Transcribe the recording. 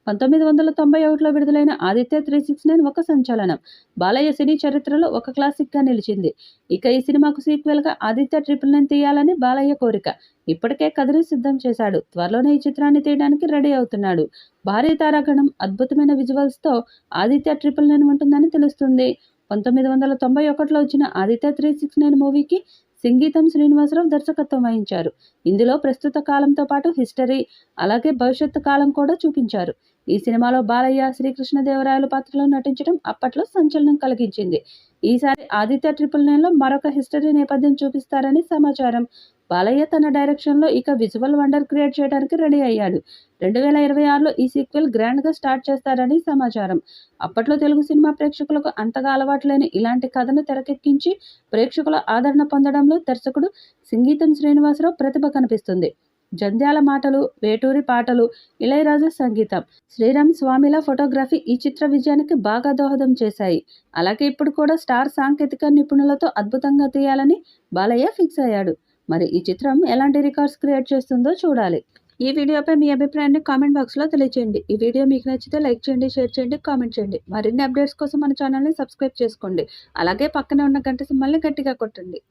1991లో విడుదలైన ఆదిత్య 369 ఒక సంచలనం. బాలయ్య సినీ చరిత్రలో ఒక క్లాసిక్గా నిలిచింది. ఇక ఈ సినిమాకు సీక్వెల్గా ఆదిత్య 999 తీయాలని బాలయ్య కోరిక. ఇప్పటికే కథని సిద్ధం చేశాడు. త్వరలోనే ఈ చిత్రాన్ని తీయడానికి రెడీ అవుతున్నాడు. భారీ తారాగణం, అద్భుతమైన విజువల్స్తో ఆదిత్య 999 ఉంటుందని తెలుస్తుంది. 1991లో వచ్చిన ఆదిత్య 369 మూవీకి సంగీతం శ్రీనివాసరావు దర్శకత్వం వహించారు. ఇందులో ప్రస్తుత కాలంతో పాటు హిస్టరీ, అలాగే భవిష్యత్తు కాలం కూడా చూపించారు. ఈ సినిమాలో బాలయ్య, శ్రీకృష్ణదేవరాయలు పాత్రలో నటించడం అప్పట్లో సంచలనం కలిగించింది. ఈసారి ఆదిత్య 999లో మరొక హిస్టరీ నేపథ్యం చూపిస్తారని సమాచారం. బాలయ్య తన డైరెక్షన్లో ఇక విజువల్ వండర్ క్రియేట్ చేయడానికి రెడీ అయ్యాడు. 2026లో ఈ సీక్వెల్ గ్రాండ్గా స్టార్ట్ చేస్తారని సమాచారం. అప్పట్లో తెలుగు సినిమా ప్రేక్షకులకు అంతగా అలవాటు లేని ఇలాంటి కథను తెరకెక్కించి ప్రేక్షకుల ఆదరణ పొందడంలో దర్శకుడు సంగీతం శ్రీనివాసరావు ప్రతిభ కనిపిస్తుంది. జంధ్యాల మాటలు, వేటూరి పాటలు, ఇళయరాజా సంగీతం, శ్రీరామ్ స్వామిల ఫోటోగ్రఫీ ఈ చిత్ర విజయానికి బాగా దోహదం చేశాయి. అలాగే ఇప్పుడు కూడా స్టార్ సాంకేతిక నిపుణులతో అద్భుతంగా తీయాలని బాలయ్య ఫిక్స్ అయ్యాడు. మరి ఈ చిత్రం ఎలాంటి రికార్డ్స్ క్రియేట్ చేస్తుందో చూడాలి. ఈ వీడియోపై మీ అభిప్రాయాన్ని కామెంట్ బాక్స్లో తెలియజేయండి. ఈ వీడియో మీకు నచ్చితే లైక్ చేయండి, షేర్ చేయండి, కామెంట్ చేయండి. మరిన్ని అప్డేట్స్ కోసం మన ఛానల్ని సబ్స్క్రైబ్ చేసుకోండి. అలాగే పక్కనే ఉన్న గంట సింబల్ని గట్టిగా కొట్టండి.